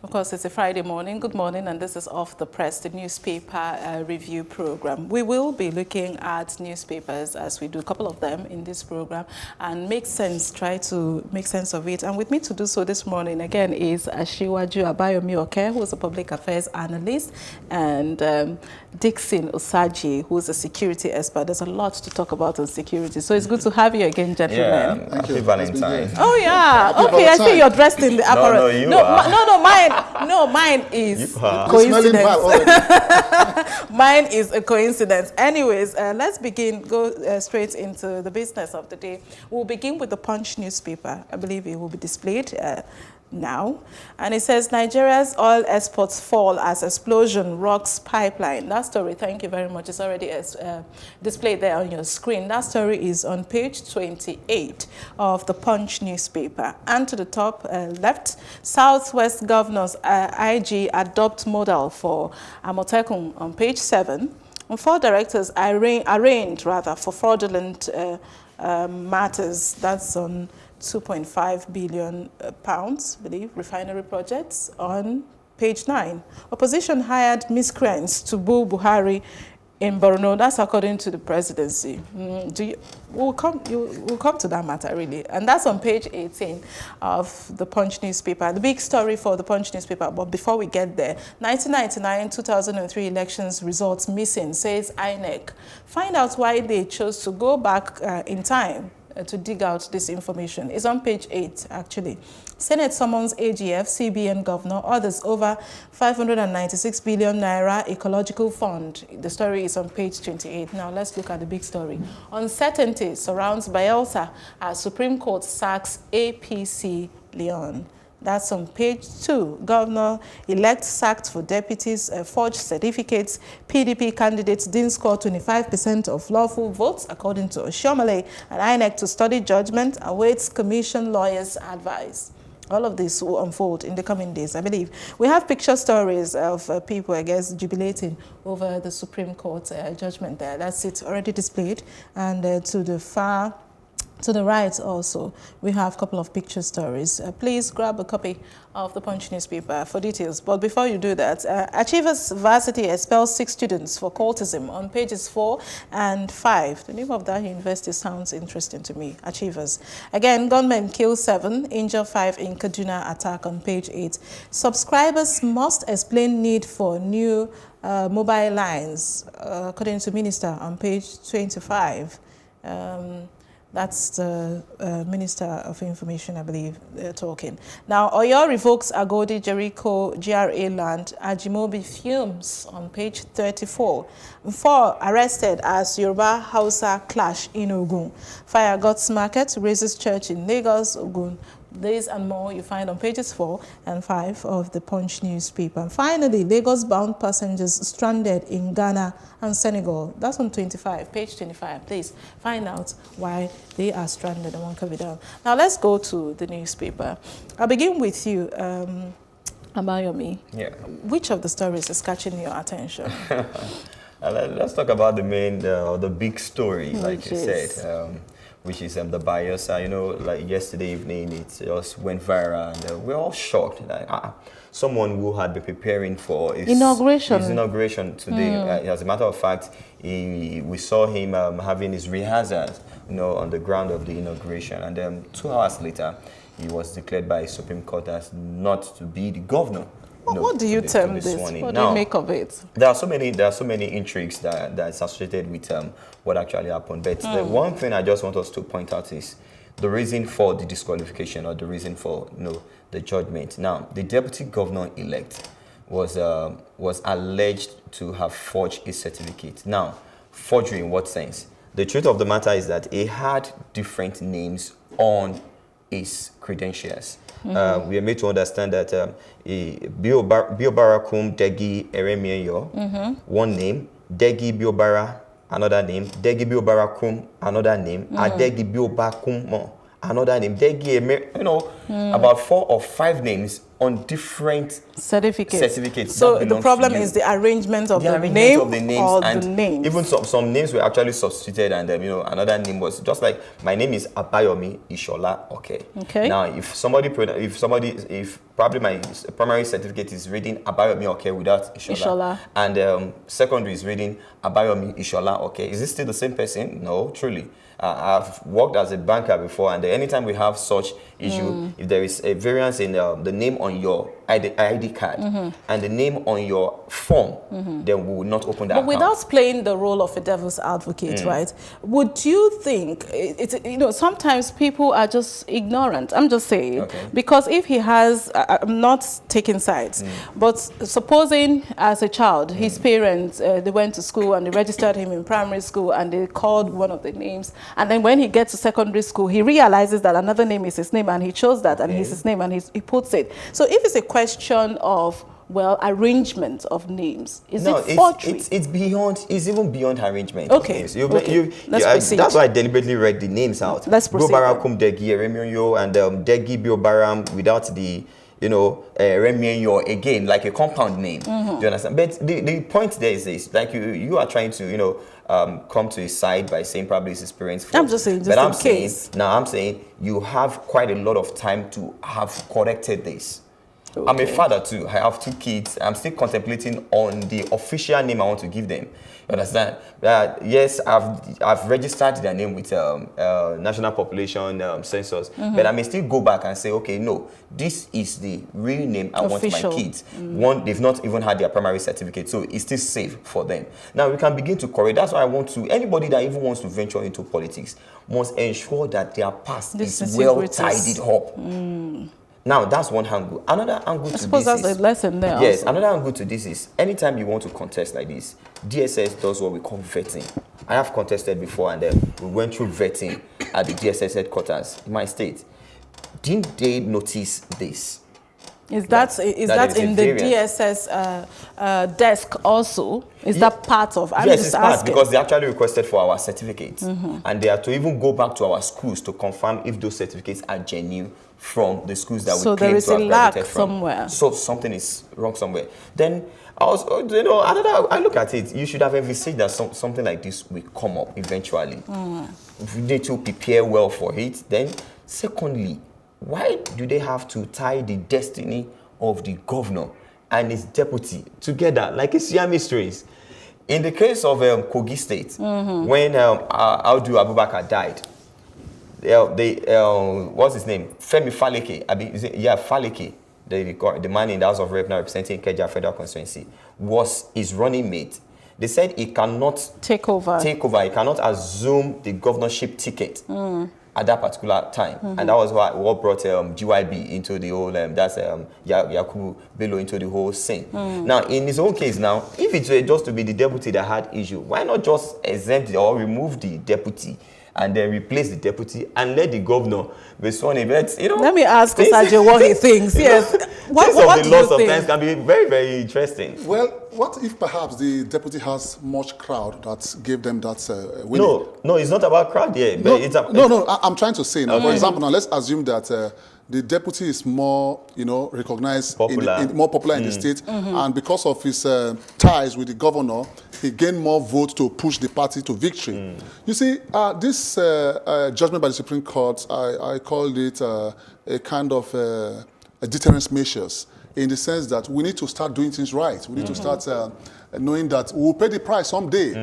Of course, it's a Friday morning. Good morning, and this is Off the Press, the newspaper review program. We will be looking at newspapers as we do a couple of them in this program and try to make sense of it. And with me to do so this morning, again, is Asiwaju Abayomi-Oke, who is a public affairs analyst, and Dickson Osajie, who is a security expert. There's a lot to talk about on security, so it's good to have you again, gentlemen. Yeah, happy Valentine. Oh, yeah. Okay, I see you're dressed in the apparel. Mine is a coincidence. Mine is a coincidence. Anyways, let's go straight into the business of the day. We'll begin with the Punch newspaper. I believe it will be displayed now. And it says, Nigeria's oil exports fall as explosion rocks pipeline. That story, thank you very much, is already displayed there on your screen. That story is on page 28 of the Punch newspaper. And to the top left, Southwest Governors IG adopt model for Amotekun on page 7. And 4 directors arraigned for fraudulent matters. That's on 2.5 billion pounds, I believe, refinery projects on page 9. Opposition hired miscreants to boo Buhari in Borno. That's according to the presidency. We'll come to that matter, really. And that's on page 18 of the Punch newspaper. The big story for the Punch newspaper, but before we get there, 1999-2003 elections results missing, says INEC. Find out why they chose to go back in time to dig out this information. It's on page 8, actually. Senate summons AGF, CBN governor, others over 596 billion naira ecological fund. The story is on page 28. Now let's look at the big story. Uncertainty surrounds Bayelsa as Supreme Court sacks APC Leon. That's on page 2. Governor-elect sacked for deputies, forged certificates. PDP candidates didn't score 25% of lawful votes, according to Oshiomhole. And INEC to study judgment awaits commission lawyers' advice. All of this will unfold in the coming days, I believe. We have picture stories of people, I guess, jubilating over the Supreme Court judgment there. That's it, already displayed. And to the right also, we have a couple of picture stories. Please grab a copy of the Punch newspaper for details. But before you do that, Achievers Varsity expels 6 students for cultism on pages 4 and 5. The name of that university sounds interesting to me, Achievers. Again, gunmen kill 7, injure 5 in Kaduna attack on page 8. Subscribers must explain need for new mobile lines, according to Minister on page 25. That's the Minister of Information, I believe, they're talking. Now, Oyo revokes Agodi Jericho GRA land. Ajimobi fumes on page 34. 4 arrested as Yoruba Hausa clash in Ogun. Fire God's Market raises church in Lagos, Ogun. These and more you find on pages 4 and 5 of the Punch newspaper. And finally, Lagos-bound passengers stranded in Ghana and Senegal. That's on 25, page 25. Please find out why they are stranded and won't come down. Now let's go to the newspaper. I'll begin with you, Abayomi. Yeah. Which of the stories is catching your attention? Let's talk about the main, the big story, like you said. Which is the Bayelsa, like yesterday evening, it just went viral, and we're all shocked. Like, someone who had been preparing for his inauguration today. As a matter of fact, we saw him having his rehearsals, on the ground of the inauguration, and then 2 hours later, he was declared by Supreme Court as not to be the governor. What do you term this? What do you make of it? There are so many intrigues that's associated with what actually happened. But the one thing I just want us to point out is the reason for the disqualification, or the reason for the judgment. Now, the deputy governor-elect was alleged to have forged a certificate. Now, forgery in what sense? The truth of the matter is that he had different names on his credentials. We are made to understand that Biobarakum Degi Eremieyo, one name, Degi Biobara, another name, Degi Biobarakum, another name, Adegi Biobakum, another name, Degi, about 4 or 5 names on different certificates. So the problem is the arrangement of the name or the names. Even some names were actually substituted, and another name was just like my name is Abayomi Ishola. Okay. Now, if probably my primary certificate is reading Abayomi without Ishola. And secondary is reading Abayomi Ishola. Is this still the same person? No, truly. I've worked as a banker before, and anytime we have such issue, if there is a variance in the name on your ID card and the name on your form, then we will not open that account. But without playing the role of a devil's advocate, right? Would you think sometimes people are just ignorant? I'm just saying, because if he has, I'm not taking sides, but supposing as a child, his parents they went to school and they registered him in primary school and they called one of the names. And then when he gets to secondary school, he realizes that another name is his name, and he chose that, and it's his name, and he puts it. So if it's a question of, arrangement of names, is it forgery? It's even beyond arrangement. Okay. Let's proceed. That's why I deliberately read the names out. Let's proceed. Biobarakum Degi Remionyo and Degi Biobaram without the Remionyo again, like a compound name. Do you understand? But the point there is this: like you are trying to come to his side by saying probably it's his parents' fault. I'm just saying, I'm saying you have quite a lot of time to have corrected this. Okay. I'm a father too. I have 2 kids. I'm still contemplating on the official name I want to give them. You understand? Yes, I've registered their name with National Population Census, but I may still go back and say, okay, no, this is the real name I want my kids. One, they've not even had their primary certificate, so it's still safe for them. Now we can begin to correct. That's why I want to. Anybody that even wants to venture into politics must ensure that their past is well tidied up. Now, that's one angle. Another angle to this is... I suppose that's a lesson there. Yes, also. Another angle to this is, anytime you want to contest like this, DSS does what we call vetting. I have contested before, and then we went through vetting at the DSS headquarters in my state. Didn't they notice this? Is that in the DSS desk also? Is that part of? Yes, it's part, because they actually requested for our certificates, and they are to even go back to our schools to confirm if those certificates are genuine from the schools that we claim to have graduated from. So there is a lack somewhere. So something is wrong somewhere. Then I look at it. You should have envisaged that something like this will come up eventually. If you need to prepare well for it, then secondly, why do they have to tie the destiny of the governor and his deputy together like a Siamese twins? In the case of Kogi State, when Audu Abubakar died, what's his name? Femi Faleke. Faleke, the man in the House of Rep now representing Ikeja Federal Constituency, was his running mate. They said he cannot take over. He cannot assume the governorship ticket at that particular time, and that was what brought GYB into the whole. Yakubu Bello into the whole scene. Now, in his own case, now, if it were just to be the deputy that had issue, why not just exempt or remove the deputy and then replace the deputy and let the governor be sworn in? Let me ask Osajie what he thinks. Yes. What the law sometimes can be very, very interesting. Well, what if perhaps the deputy has much crowd that gave them that winning? No, it's not about crowd here. But no, I'm trying to say now. For example, now let's assume that the deputy is more, recognized, more popular in the state, and because of his ties with the governor, he gained more votes to push the party to victory. You see, this judgment by the Supreme Court, I called it a kind of a deterrence measures, in the sense that we need to start doing things right. We need to start knowing that we will pay the price someday.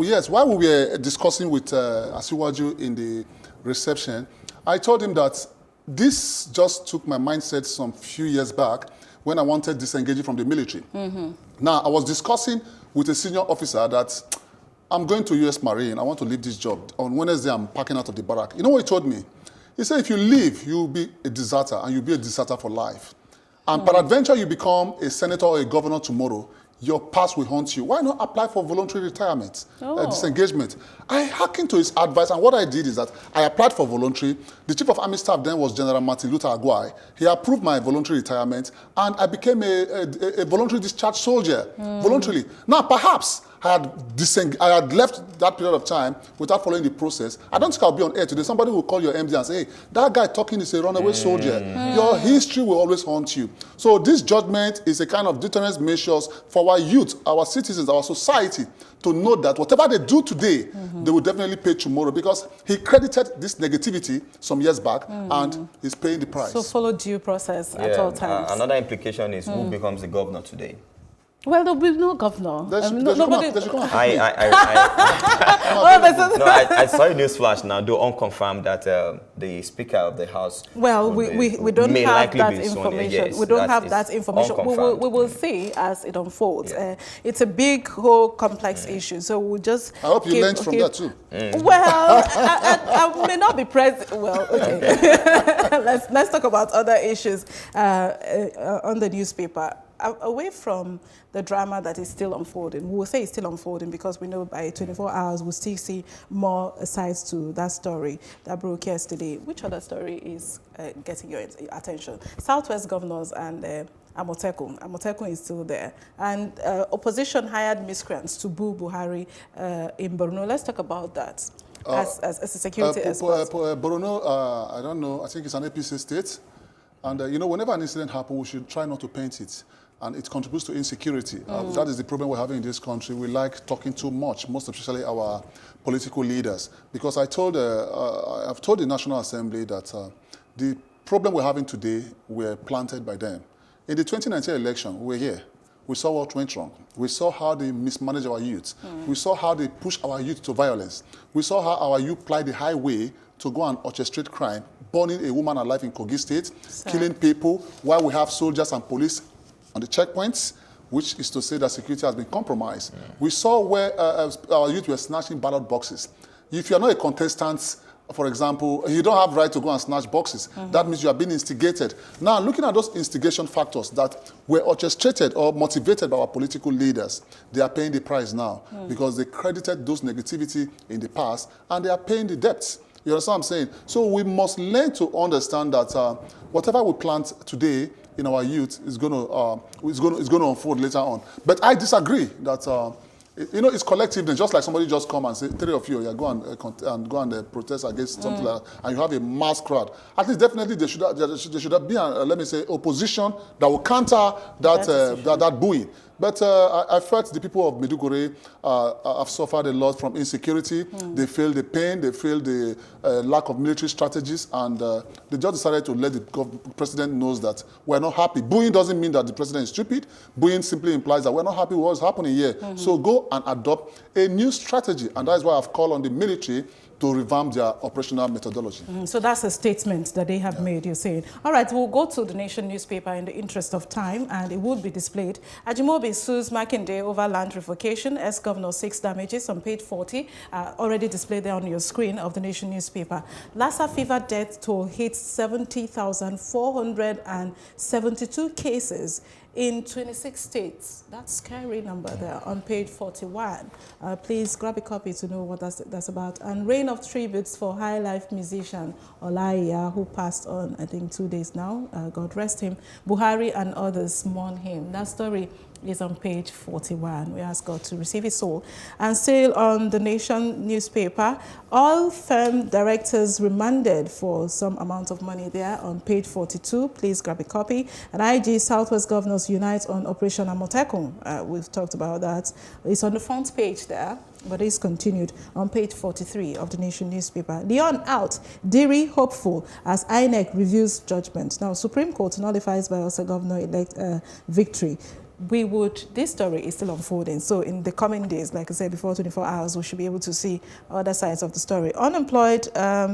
Yes, while we were discussing with Asiwaju in the reception, I told him that this just took my mindset some few years back when I wanted disengaging from the military. Now, I was discussing with a senior officer that I'm going to US Marine. I want to leave this job. On Wednesday, I'm packing out of the barrack. You know what he told me? He said, if you leave, you'll be a deserter, and you'll be a deserter for life. And peradventure, you become a senator or a governor tomorrow, your past will haunt you. Why not apply for voluntary retirement, disengagement? I hearkened to his advice, and what I did is that I applied for voluntary. The chief of army staff then was General Martin Luther Aguai. He approved my voluntary retirement, and I became a voluntary discharge soldier, voluntarily. Now, perhaps I had left that period of time without following the process, I don't think I'll be on air today. Somebody will call your MD and say, hey, that guy talking is a runaway soldier. Your history will always haunt you. So this judgment is a kind of deterrence measures for our youth, our citizens, our society, to know that whatever they do today, they will definitely pay tomorrow, because he credited this negativity some years back and he's paying the price. So follow due process at all times. Another implication is who becomes the governor today. Well, there'll be no governor. They should come out. I saw a news flash now, though unconfirmed, that the Speaker of the House. Well, we don't have that information. Yes, we don't have that information. We will see as it unfolds. Yeah. It's a big, whole, complex issue. So we'll just. I hope you learned from that too. Well, I may not be present. Well, okay. let's talk about other issues on the newspaper. Away from the drama that is still unfolding, we will say it's still unfolding because we know by 24 hours we'll still see more sides to that story that broke yesterday. Which other story is getting your attention? Southwest governors and Amotekun. Amotekun is still there. And opposition hired miscreants to boo Buhari in Borno. Let's talk about that as a security expert. Borno, I don't know, I think it's an APC state. And, whenever an incident happens, we should try not to paint it. And it contributes to insecurity. That is the problem we're having in this country. We like talking too much, most especially our political leaders. Because I've told the National Assembly that the problem we're having today were planted by them. In the 2019 election, we were here. We saw what went wrong. We saw how they mismanaged our youth. We saw how they pushed our youth to violence. We saw how our youth plied the highway to go and orchestrate crime, burning a woman alive in Kogi State, killing people, while we have soldiers and police on the checkpoints, which is to say that security has been compromised. We saw where our youth were snatching ballot boxes. If you're not a contestant, for example, you don't have right to go and snatch boxes. That means you are being instigated. Now, looking at those instigation factors that were orchestrated or motivated by our political leaders, they are paying the price now because they credited those negativity in the past and they are paying the debts. You understand what I'm saying? So we must learn to understand that whatever we plant today in our youth is going to unfold later on. But I disagree that it's collective. Just like somebody just come and say, 3 of you, go and protest against something like that, and you have a mass crowd. At least definitely there should be let me say opposition that will counter that booing. But I felt the people of Maiduguri have suffered a lot from insecurity. They feel the pain, they feel the lack of military strategies, and they just decided to let the president knows that we're not happy. Booing doesn't mean that the president is stupid. Booing simply implies that we're not happy with what's happening here. So go and adopt a new strategy, and that is why I've called on the military to revamp their operational methodology. So that's a statement that they have made, you're saying. All right, we'll go to the Nation newspaper in the interest of time, and it would be displayed. Ajimobi sues Makinde over land revocation. Ex-governor seeks damages on page 40, already displayed there on your screen of the Nation newspaper. Lassa fever death toll hits 70,472 cases in 26 states. That's a scary number there on page 41. Please grab a copy to know what that's about. And rain of tributes for high life musician Olaiya, who passed on, I think, 2 days now. God rest him. Buhari and others mourn him. That story is on page 41. We ask God to receive his soul. And still on the Nation newspaper, all firm directors remanded for some amount of money there on page 42. Please grab a copy. And IG Southwest Governors Unite on Operation Amotekun. We've talked about that. It's on the front page there, but it's continued on page 43 of the Nation newspaper. Leon out, Diri hopeful as INEC reviews judgment. Now, Supreme Court nullifies Bayelsa Governor-elect victory. This story is still unfolding. So in the coming days, like I said, before 24 hours, we should be able to see other sides of the story. Unemployed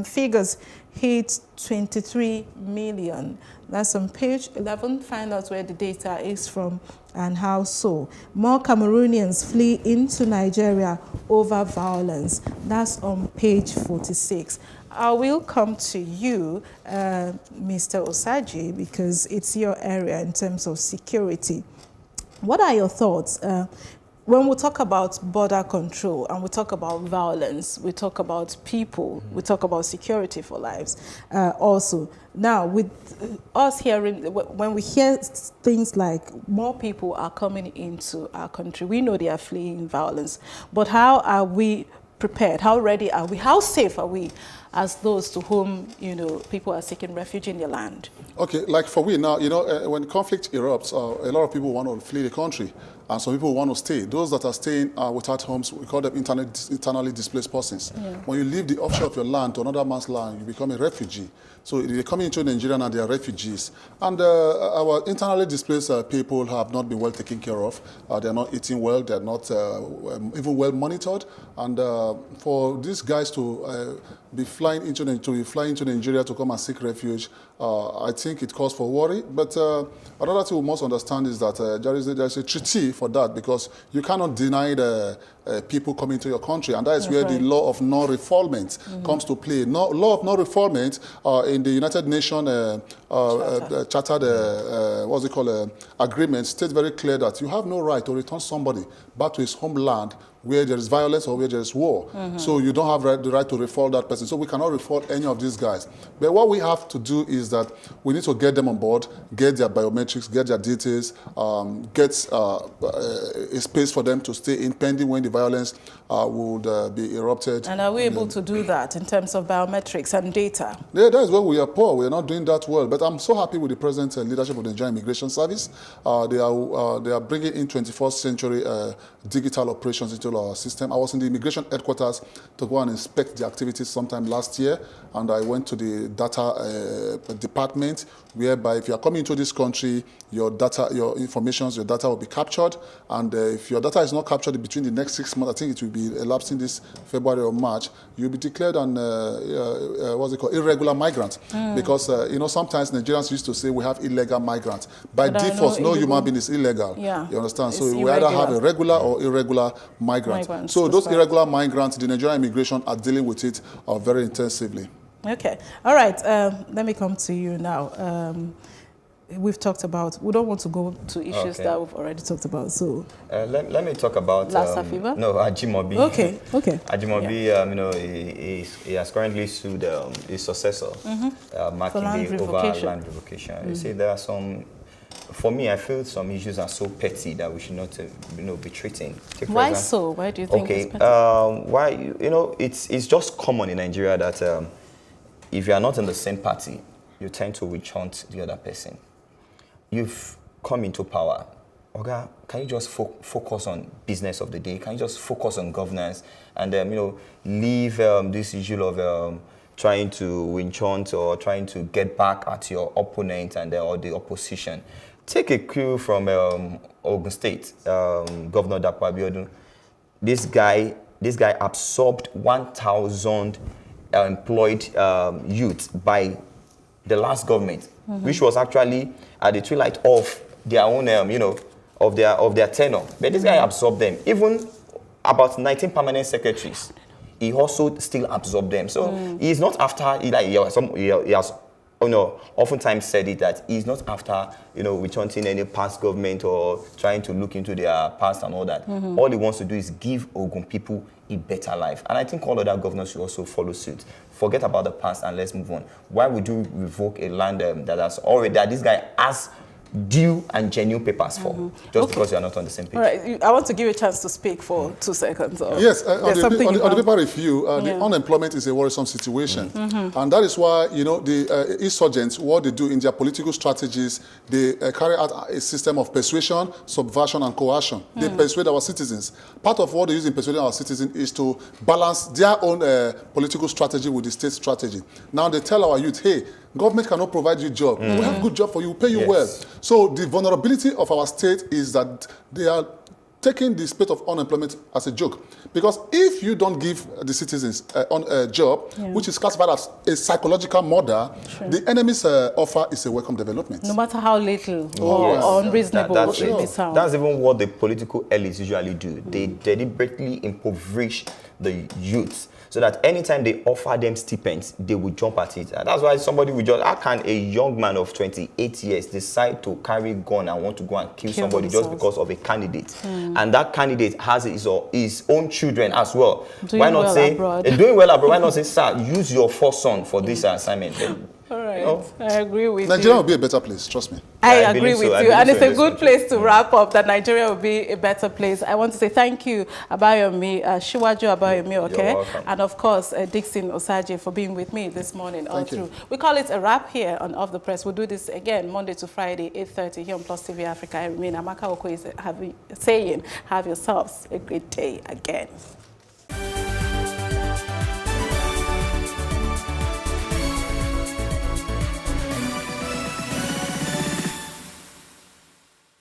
figures hit 23 million. That's on page 11. Find out where the data is from and how so. More Cameroonians flee into Nigeria over violence. That's on page 46. I will come to you, Mr. Osajie, because it's your area in terms of security. What are your thoughts? when we talk about border control and we talk about violence, we talk about people, we talk about security for lives also. Now, with us hearing, when we hear things like more people are coming into our country, we know they are fleeing violence, but how are we prepared? How ready are we? How safe are we as those to whom, people are seeking refuge in their land? Okay, like for we now, when conflict erupts, a lot of people want to flee the country, and some people want to stay. Those that are staying without homes, we call them internally displaced persons. Yeah. When you leave the offshore of your land to another man's land, you become a refugee. So they come into Nigeria and they are refugees. And our internally displaced people have not been well taken care of. They are not eating well. They are not even well monitored. And for these guys to be flying into Nigeria to come and seek refuge, I think it calls for worry. But another thing we must understand is that there is a treaty for that, because you cannot deny the people coming to your country, and that is where the law of non-refoulement comes to play. Law of non-refoulement in the United Nations Chartered agreement states very clear that you have no right to return somebody back to his homeland where there is violence or where there is war. So you don't have the right to refoul that person. So we cannot refoul any of these guys. But what we have to do is that we need to get them on board, get their biometrics, get their details, get a space for them to stay in pending when the violence would be erupted. And are we able to do that in terms of biometrics and data? Yeah, that is where we are poor. We are not doing that well. But I'm so happy with the present leadership of the Nigerian Immigration Service. They are bringing in 21st century digital operations into our system. I was in the immigration headquarters to go and inspect the activities sometime last year, and I went to the data department, whereby if you are coming into this country, your data, your information, your data will be captured, and if your data is not captured between the next 6 months, I think it will be elapsing this February or March, you'll be declared an irregular migrant, because sometimes Nigerians used to say we have illegal migrants. By default, no human being is illegal. Yeah. You understand? So we either have a regular or irregular migrant. So those irregular migrants, the Nigerian immigration are dealing with it very intensively. Okay. All right. Let me come to you now. We've talked about, we don't want to go to issues that we've already talked about. So let me talk about Lassa fever? No, Ajimobi. Okay. Ajimobi, he has currently sued his successor, Makinde, over land revocation. You see, there are some. For me, I feel some issues are so petty that we should not, be treating. Why so? Why do you think it's petty? Why? It's just common in Nigeria that if you are not in the same party, you tend to witch-hunt the other person. You've come into power. Okay, can you just focus on business of the day? Can you just focus on governance and leave this issue of trying to witch-hunt or trying to get back at your opponent and or the opposition? Take a cue from Ogun State, Governor Dapo Abiodun. This guy absorbed 1,000 employed youth by the last government, which was actually at the twilight of their own, of their tenure. But this guy absorbed them. Even about 19 permanent secretaries, he also still absorbed them. So he's not after. He has oftentimes said it that he's not after witch-hunting any past government or trying to look into their past and all that. All he wants to do is give Ogun people a better life. And I think all other governors should also follow suit. Forget about the past and let's move on. Why would you revoke a land that this guy has due and genuine papers for, just because you are not on the same page? All right, I want to give you a chance to speak for 2 seconds. Yes, on the paper review, the unemployment is a worrisome situation. And that is why, the insurgents, what they do in their political strategies, they carry out a system of persuasion, subversion, and coercion. They persuade our citizens. Part of what they use in persuading our citizens is to balance their own political strategy with the state strategy. Now they tell our youth, hey, government cannot provide you a job. We have a good job for you, pay you well. So the vulnerability of our state is that they are taking the spate of unemployment as a joke. Because if you don't give the citizens a job, which is classified as a psychological murder, the enemy's offer is a welcome development. No matter how little or unreasonable it may sound. That's even what the political elites usually do. They deliberately impoverish the youth, so that anytime they offer them stipends, they will jump at it. And that's why somebody will how can a young man of 28 years decide to carry gun and want to go and kill somebody just because of a candidate? And and that candidate has his own children as well. Why not well say abroad. doing well abroad? Why not say, sir, use your first son for this assignment? All right, You know, I agree with Nigeria you. will be a better place, trust me. I Yeah, I agree believe with so. I you, believe and so it's a in this good country. place to wrap up that Nigeria will be a better place. I want to say thank you, Abayomi, Shiwaju Abayomi, okay? welcome. And of course, Dickson Osajie for being with me this morning all Thank you. through. We call it a wrap here on Off the Press. We'll do this again Monday to Friday, 8:30 here on Plus TV Africa. I remain Amaka Oko is saying, have yourselves a great day again.